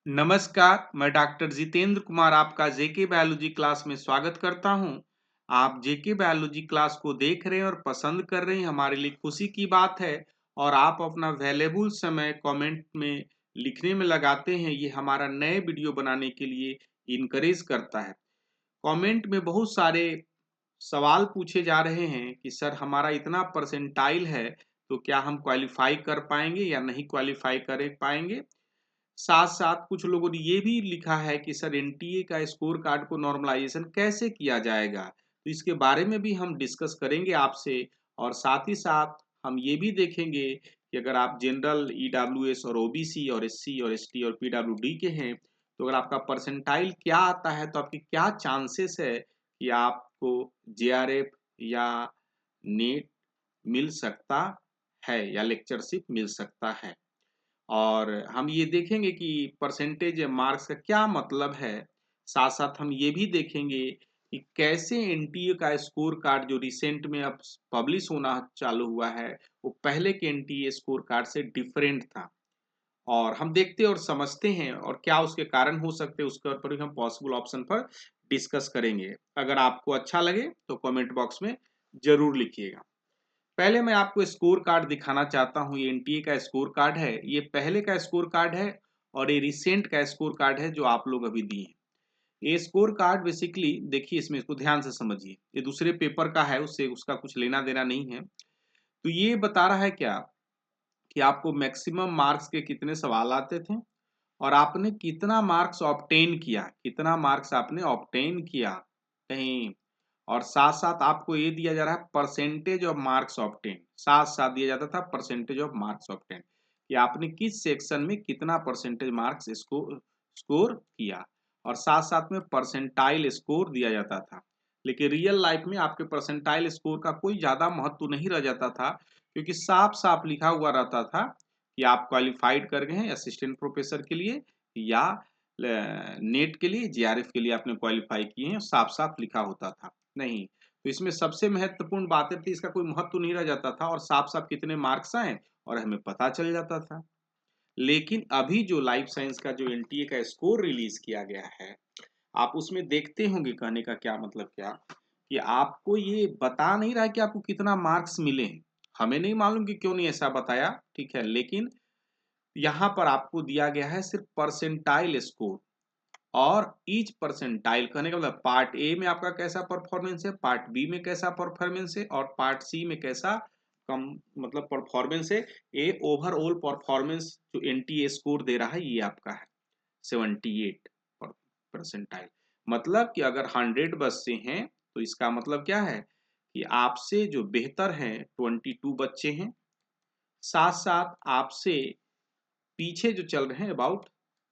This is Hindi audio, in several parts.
नमस्कार, मैं डॉक्टर जितेंद्र कुमार आपका जेके बायोलॉजी क्लास में स्वागत करता हूं। आप जेके बायोलॉजी क्लास को देख रहे हैं और पसंद कर रहे हैं, हमारे लिए खुशी की बात है। और आप अपना वैल्यूएबल समय कमेंट में लिखने में लगाते हैं, ये हमारा नए वीडियो बनाने के लिए इनकरेज करता है। कमेंट में बहुत सारे सवाल पूछे जा रहे हैं कि सर हमारा इतना परसेंटाइल है, तो क्या हम क्वालिफाई कर पाएंगे या नहीं क्वालिफाई कर पाएंगे। साथ साथ कुछ लोगों ने ये भी लिखा है कि सर एनटीए का स्कोर कार्ड को नॉर्मलाइजेशन कैसे किया जाएगा, तो इसके बारे में भी हम डिस्कस करेंगे आपसे। और साथ ही साथ हम ये भी देखेंगे कि अगर आप जनरल ईडब्ल्यूएस और ओबीसी और एससी और एसटी और पीडब्ल्यूडी के हैं, तो अगर आपका परसेंटाइल क्या आता है तो आपके क्या चांसेस है कि आपको जेआरएफ या नेट मिल सकता है या लेक्चरशिप मिल सकता है। और हम ये देखेंगे कि परसेंटेज मार्क्स का क्या मतलब है। साथ साथ हम ये भी देखेंगे कि कैसे एनटीए का स्कोर कार्ड जो रिसेंट में अब पब्लिश होना चालू हुआ है, वो पहले के एनटीए स्कोर कार्ड से डिफरेंट था। और हम देखते और समझते हैं और क्या उसके कारण हो सकते हैं, उसके ऊपर भी हम पॉसिबल ऑप्शन पर डिस्कस करेंगे। अगर आपको अच्छा लगे तो कमेंट बॉक्स में जरूर लिखिएगा। पहले मैं आपको स्कोर कार्ड दिखाना चाहता हूँ। ये एनटीए का स्कोर कार्ड है, ये पहले का स्कोर कार्ड है और ये रिसेंट का स्कोर कार्ड है जो आप लोग अभी दिए हैं। ये स्कोर कार्ड बेसिकली देखिए, इसमें इसको ध्यान से समझिए, ये दूसरे पेपर का है, उससे उसका कुछ लेना देना नहीं है। तो ये बता रहा है क्या कि आपको मैक्सिमम मार्क्स के कितने सवाल आते थे और आपने कितना मार्क्स ऑब्टेन किया, कितना मार्क्स आपने ऑब्टेन किया कहीं। और साथ साथ आपको ये दिया जा रहा है परसेंटेज ऑफ मार्क्स ऑब्टेन, साथ साथ दिया जाता था परसेंटेज ऑफ मार्क्स ऑब्टेन कि आपने किस सेक्शन में कितना परसेंटेज मार्क्स स्कोर किया। और साथ साथ में परसेंटाइल स्कोर दिया जाता था। लेकिन रियल लाइफ में आपके परसेंटाइल स्कोर का कोई ज्यादा महत्व नहीं रह जाता था, क्योंकि साफ साफ लिखा हुआ रहता था कि आप क्वालिफाइड कर गए हैं असिस्टेंट प्रोफेसर के लिए या नेट के लिए, जेआरएफ के लिए आपने क्वालिफाई किए हैं, साफ साफ लिखा होता था। नहीं, तो इसमें सबसे महत्वपूर्ण बातें थी, इसका कोई महत्व नहीं रह जाता था और साफ साफ कितने मार्क्स आए और हमें पता चल जाता था। लेकिन अभी जो लाइफ साइंस का जो एनटीए का स्कोर रिलीज किया गया है, आप उसमें देखते होंगे, कहने का क्या मतलब क्या कि आपको ये बता नहीं रहा है कि आपको कितना मार्क्स मिले हैं। हमें नहीं मालूम कि क्यों नहीं ऐसा बताया, ठीक है, लेकिन यहाँ पर आपको दिया गया है सिर्फ परसेंटाइल स्कोर। और ईच परसेंटाइल कहने का मतलब पार्ट ए में आपका कैसा परफॉर्मेंस है, पार्ट बी में कैसा परफॉर्मेंस है और पार्ट सी में कैसा कम मतलब परफॉर्मेंस है। ए ओवरऑल परफॉर्मेंस जो एनटीए स्कोर दे रहा है ये आपका है 78 परसेंटाइल। मतलब कि अगर 100 बच्चे हैं तो इसका मतलब क्या है कि आपसे जो बेहतर हैं 22 बच्चे हैं। साथ साथ आपसे पीछे जो चल रहे हैं अबाउट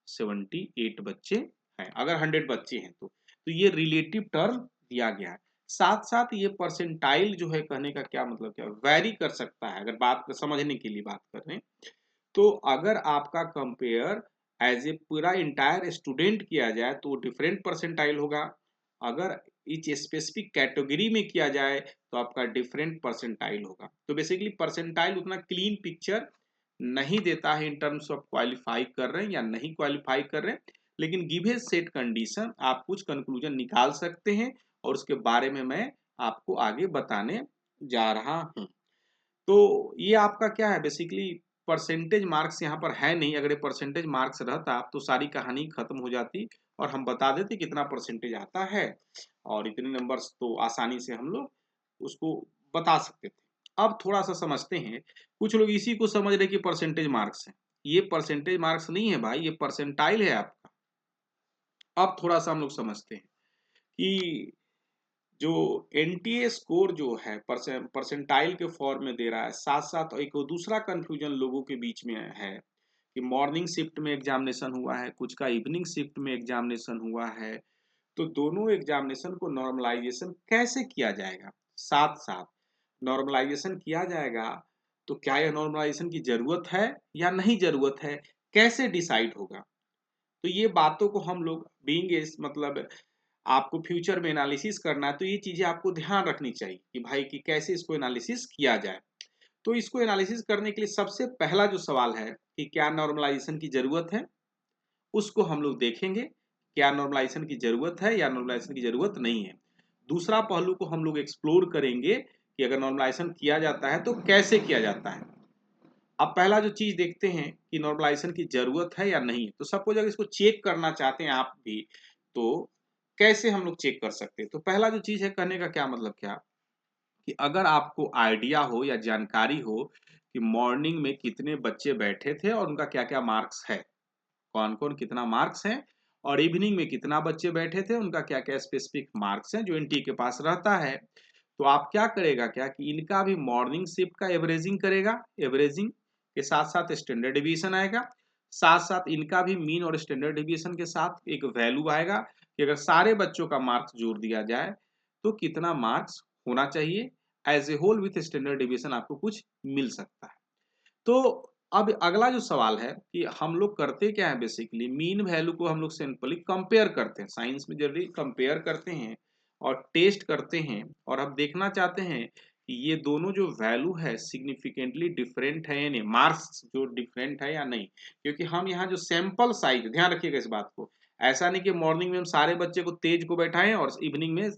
78 बच्चे हैं, अगर 100 बच्चे हैं तो ये रिलेटिव टर्म दिया गया है। साथ साथ ये परसेंटाइल जो है, कहने का क्या मतलब क्या, वैरी कर सकता है। अगर बात समझने के लिए बात कर रहे हैं, तो अगर आपका कंपेयर एज ए पूरा इंटायर स्टूडेंट किया जाए तो डिफरेंट परसेंटाइल होगा। अगर इच स्पेसिफिक कैटेगरी में किया जाए तो आपका डिफरेंट परसेंटाइल होगा। तो बेसिकली परसेंटाइल उतना क्लीन पिक्चर नहीं देता है इन टर्म्स ऑफ क्वालिफाई कर रहे हैं या नहीं क्वालिफाई कर रहे हैं। लेकिन गिवन सेट कंडीशन आप कुछ कंक्लूजन निकाल सकते हैं और उसके बारे में मैं आपको आगे बताने जा रहा हूं। तो ये आपका क्या है, बेसिकली परसेंटेज मार्क्स यहाँ पर है नहीं। अगर ये परसेंटेज मार्क्स रहता तो सारी कहानी खत्म हो जाती और हम बता देते कितना परसेंटेज आता है और इतने नंबर्स तो आसानी से हम लोग उसको बता सकते थे। अब थोड़ा सा समझते हैं। कुछ लोग इसी को समझ रहे कि परसेंटेज मार्क्स है। ये परसेंटेज मार्क्स नहीं है भाई, ये परसेंटाइल है आपका। अब थोड़ा सा हम लोग समझते हैं कि जो एनटीए स्कोर जो है परसेंटाइल के फॉर्म में दे रहा है। साथ साथ एक दूसरा कंफ्यूजन लोगों के बीच में है कि मॉर्निंग शिफ्ट में एग्जामिनेशन हुआ है, कुछ का इवनिंग शिफ्ट में एग्जामिनेशन हुआ है, तो दोनों एग्जामिनेशन को नॉर्मलाइजेशन कैसे किया जाएगा। साथ साथ नॉर्मलाइजेशन किया जाएगा तो क्या यह नॉर्मलाइजेशन की जरूरत है या नहीं जरूरत है, कैसे डिसाइड होगा। तो ये बातों को हम लोग बीइंग मतलब आपको फ्यूचर में एनालिसिस करना है, तो ये चीजें आपको ध्यान रखनी चाहिए कि भाई कि कैसे इसको एनालिसिस किया जाए। तो इसको एनालिसिस करने के लिए सबसे पहला जो सवाल है कि क्या नॉर्मलाइजेशन की जरूरत है, उसको हम लोग देखेंगे क्या नॉर्मलाइजेशन की जरूरत है या नॉर्मलाइजेशन की जरूरत नहीं है। दूसरा पहलू को हम लोग एक्सप्लोर करेंगे कि अगर नॉर्मलाइजेशन किया जाता है तो कैसे किया जाता है। अब पहला जो चीज देखते हैं कि नॉर्मलाइजेशन की जरूरत है या नहीं। तो सपोज अगर इसको चेक करना चाहते हैं आप भी, तो कैसे हम लोग चेक कर सकते हैं। तो पहला जो चीज है, कहने का क्या मतलब क्या, कि अगर आपको आइडिया हो या जानकारी हो कि मॉर्निंग में कितने बच्चे बैठे थे और उनका क्या क्या मार्क्स है, कौन कौन कितना मार्क्स है, और इवनिंग में कितना बच्चे बैठे थे उनका क्या क्या स्पेसिफिक मार्क्स है जो एनटी के पास रहता है, तो आप क्या करेगा क्या कि इनका भी मॉर्निंग शिफ्ट का एवरेजिंग करेगा। एवरेजिंग के साथ साथ स्टैंडर्ड डिवीजन आएगा, साथ साथ इनका भी मीन और स्टैंडर्ड डिवीजन के साथ एक वैल्यू आएगा कि अगर सारे बच्चों का मार्क्स जोड़ दिया जाए तो कितना मार्क्स होना चाहिए। As a whole with standard division आपको कुछ मिल सकता है। तो अब अगला जो सवाल है कि हम लोग करते क्या है, बेसिकली मीन वैल्यू को हम लोग सिंपली कंपेयर करते हैं। साइंस में जनरली कंपेयर करते हैं और टेस्ट करते हैं, और अब देखना चाहते हैं कि ये दोनों जो वैल्यू है सिग्निफिकेंटली डिफरेंट है या नहीं, मार्क्स जो डिफरेंट है या नहीं। क्योंकि हम यहाँ जो सैंपल साइज, ध्यान रखिएगा इस बात को, ऐसा नहीं कि मॉर्निंग में हम सारे बच्चे को तेज को बैठाएं और इवनिंग में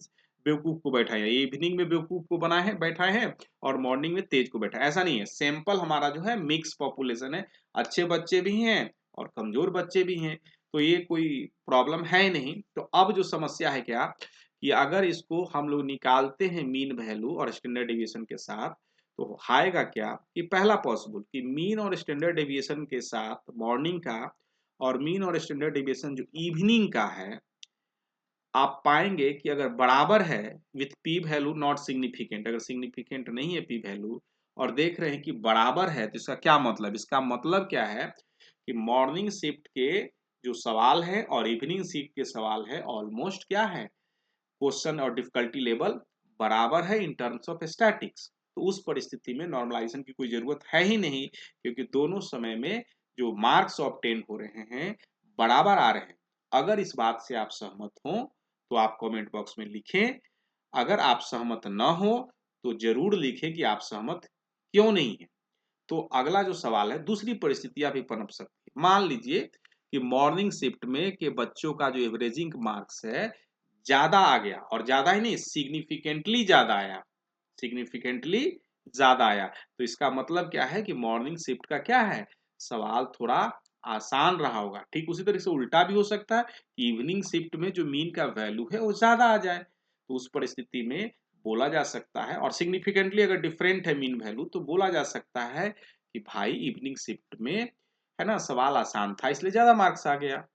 बेवकूफ को बैठाएं, इवनिंग में बेवकूफ को बनाए बैठाए हैं और मॉर्निंग में तेज को बैठा, ऐसा नहीं है। सैंपल हमारा जो है मिक्स पॉपुलेशन है, अच्छे बच्चे भी हैं और कमजोर बच्चे भी हैं, तो ये कोई प्रॉब्लम है नहीं। तो अब जो समस्या है क्या कि अगर इसको हम लोग निकालते हैं मीन वैल्यू और स्टैंडर्ड डेविएशन के साथ, तो आएगा क्या कि पहला पॉसिबल कि मीन और स्टैंडर्ड डेविएशन के साथ मॉर्निंग का और मीन और स्टैंडर्ड डेविएशन जो इवनिंग का है, आप पाएंगे कि अगर बराबर है with P value not significant, अगर सिग्निफिकेंट नहीं है पी वैल्यू और देख रहे हैं कि बराबर है, तो इसका क्या मतलब, इसका मतलब क्या है कि मॉर्निंग शिफ्ट के जो सवाल है और इवनिंग शिफ्ट के सवाल है ऑलमोस्ट क्या है, क्वेश्चन और डिफिकल्टी लेवल बराबर है इन टर्म्स ऑफ स्टैटिक्स। तो उस परिस्थिति में नॉर्मलाइजेशन की कोई जरूरत है ही नहीं, क्योंकि दोनों समय में जो मार्क्स ऑब्टेन हो रहे हैं बराबर आ रहे हैं। अगर इस बात से आप सहमत हो तो आप कमेंट बॉक्स में लिखें, अगर आप सहमत न हो तो जरूर लिखें कि आप सहमत क्यों नहीं है। तो अगला जो सवाल है, दूसरी परिस्थितियां भी पनप सकती है। मान लीजिए कि मॉर्निंग शिफ्ट में के बच्चों का जो एवरेजिंग मार्क्स है ज्यादा आ गया, और ज्यादा ही नहीं सिग्निफिकेंटली ज्यादा आया, सिग्निफिकेंटली ज्यादा आया। तो इसका मतलब क्या है कि मॉर्निंग शिफ्ट का क्या है, सवाल थोड़ा आसान रहा होगा। ठीक उसी तरह से उल्टा भी हो सकता है कि इवनिंग शिफ्ट में जो मीन का वैल्यू है वो ज्यादा आ जाए, तो उस परिस्थिति में बोला जा सकता है, और सिग्निफिकेंटली अगर डिफरेंट है मीन वैल्यू तो बोला जा सकता है कि भाई इवनिंग शिफ्ट में है ना सवाल आसान था इसलिए ज्यादा मार्क्स आ गया।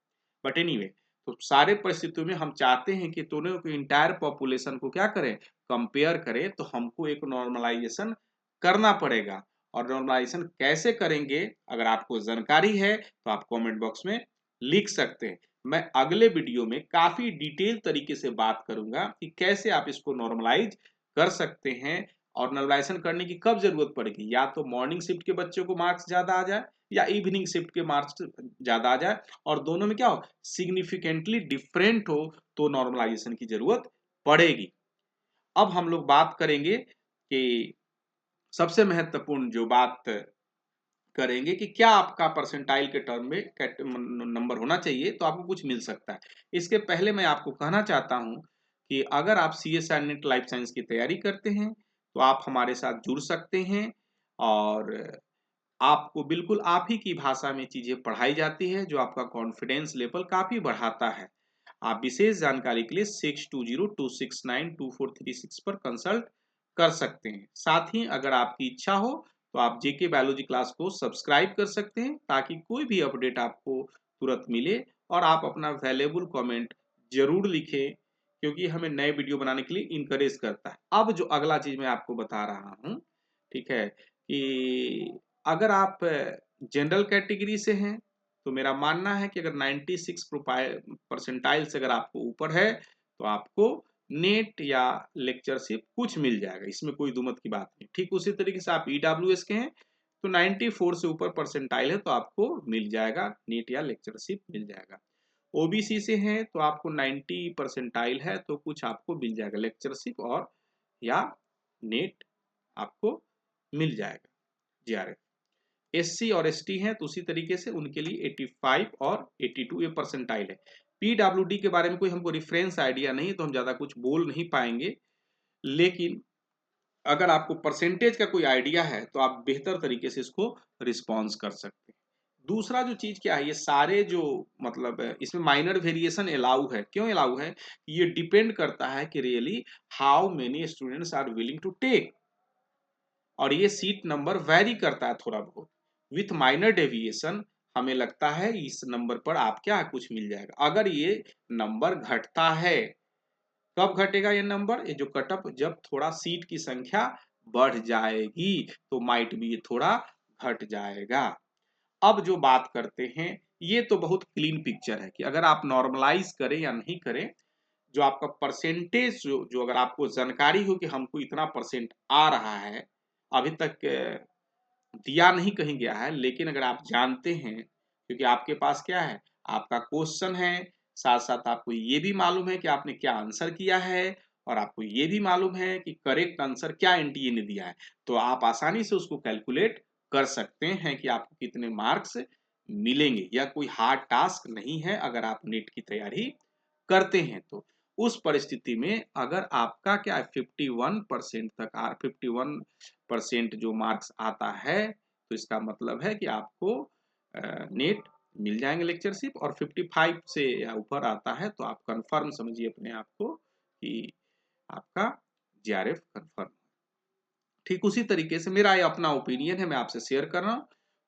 बट एनीवे, तो सारे परिस्थितियों में हम चाहते हैं कि दोनों को इंटायर पॉपुलेशन को क्या करें, कंपेयर करें, तो हमको एक नॉर्मलाइजेशन करना पड़ेगा। और नॉर्मलाइजेशन कैसे करेंगे अगर आपको जानकारी है तो आप कमेंट बॉक्स में लिख सकते हैं। मैं अगले वीडियो में काफी डिटेल तरीके से बात करूंगा कि कैसे आप इसको नॉर्मलाइज कर सकते हैं, और नॉर्मलाइजेशन करने की कब जरूरत पड़ेगी, या तो मॉर्निंग शिफ्ट के बच्चों को मार्क्स ज्यादा आ जाए या इवनिंग शिफ्ट के मार्क्स ज्यादा आ जाए, और दोनों में क्या हो सिग्निफिकेंटली डिफरेंट हो, तो नॉर्मलाइजेशन की जरूरत पड़ेगी। अब हम लोग बात करेंगे कि सबसे महत्वपूर्ण जो बात करेंगे कि क्या आपका परसेंटाइल के टर्म में नंबर होना चाहिए तो आपको कुछ मिल सकता है। इसके पहले मैं आपको कहना चाहता हूं कि अगर आप CSIR नेट लाइफ साइंस की तैयारी करते हैं तो आप हमारे साथ जुड़ सकते हैं, और आपको बिल्कुल आप ही की भाषा में चीजें पढ़ाई जाती है जो आपका कॉन्फिडेंस लेवल काफी बढ़ाता है। आप विशेष जानकारी के लिए 6202692436 पर कंसल्ट कर सकते हैं। साथ ही अगर आपकी इच्छा हो तो आप जेके बायोलॉजी क्लास को सब्सक्राइब कर सकते हैं ताकि कोई भी अपडेट आपको तुरंत मिले, और आप अपना वैल्यूएबल कमेंट जरूर लिखें क्योंकि हमें नए वीडियो बनाने के लिए इनकरेज करता है। अब जो अगला चीज मैं आपको बता रहा हूँ, ठीक है, कि अगर आप जनरल कैटेगरी से हैं तो मेरा मानना है कि अगर 96 परसेंटाइल से अगर आपको ऊपर है तो आपको नेट या लेक्चरशिप कुछ मिल जाएगा, इसमें कोई दुमत की बात नहीं। ठीक उसी तरीके से आप EWS के हैं तो 94 से ऊपर परसेंटाइल है तो आपको मिल जाएगा नेट या लेक्चरशिप मिल जाएगा। OBC से हैं तो आपको 90 परसेंटाइल है तो कुछ आपको मिल जाएगा लेक्चरशिप और या नेट आपको मिल जाएगा, GRF। एससी और एसटी हैं तो उसी तरीके से उनके लिए 85 और 82 ये परसेंटाइल है। पीडब्ल्यूडी के बारे में कोई हमको रेफरेंस आइडिया नहीं तो हम ज्यादा कुछ बोल नहीं पाएंगे, लेकिन अगर आपको परसेंटेज का कोई आइडिया है तो आप बेहतर तरीके से इसको रिस्पॉन्स कर सकते हैं। दूसरा जो चीज क्या है, ये सारे जो मतलब इसमें माइनर वेरिएशन अलाउ है। क्यों अलाउ है? ये डिपेंड करता है कि really how many students are willing to take, और ये सीट नंबर वैरी करता है थोड़ा बहुत विथ माइनर डेविएशन। हमें लगता है इस नंबर पर आप क्या कुछ मिल जाएगा। अगर ये नंबर घटता है, कब घटेगा ये नंबर? ये जो कटअप जब थोड़ा सीट की संख्या बढ़ जाएगी तो माइट भी ये थोड़ा घट जाएगा। अब जो बात करते हैं, ये तो बहुत क्लीन पिक्चर है कि अगर आप नॉर्मलाइज करें या नहीं करें, जो आपका परसेंटेज जो अगर आपको जानकारी हो कि हमको इतना परसेंट आ रहा है, अभी तक दिया नहीं कहीं गया है, लेकिन अगर आप जानते हैं क्योंकि आपके पास क्या है, आपका क्वेश्चन है, साथ साथ आपको ये भी मालूम है कि आपने क्या आंसर किया है, और आपको ये भी मालूम है कि करेक्ट आंसर क्या एनटीए ने दिया है, तो आप आसानी से उसको कैलकुलेट कर सकते हैं कि आपको कितने मार्क्स मिलेंगे। यह कोई हार्ड टास्क नहीं है अगर आप नेट की तैयारी करते हैं तो। उस परिस्थिति में अगर आपका क्या है 51% तक 51% जो मार्क्स आता है, तो इसका मतलब है कि आपको नेट मिल जाएंगे लेक्चरशिप, और 55 से या ऊपर आता है तो आप कंफर्म समझिए अपने आप को कि आपका जेआरएफ कंफर्म। ठीक उसी तरीके से मेरा ये अपना ओपिनियन है, मैं आपसे शेयर कर रहा हूँ।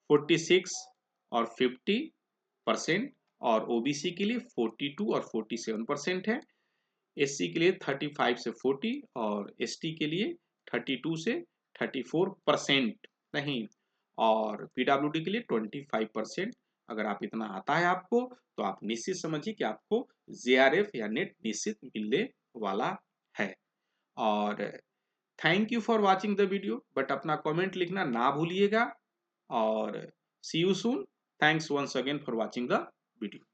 46 और 50%, और ओबीसी के लिए 42 और 47% है। एससी के लिए 35 से 40, और एसटी के लिए 32 से 34% नहीं, और पीडब्ल्यूडी के लिए 25%। अगर आप इतना आता है आपको, तो आप निश्चित समझिए कि आपको जेआरएफ या नेट निश्चित मिलने वाला है। और thank you for watching the video, but अपना कमेंट लिखना ना भूलिएगा, और see you soon. Thanks once again for watching the video.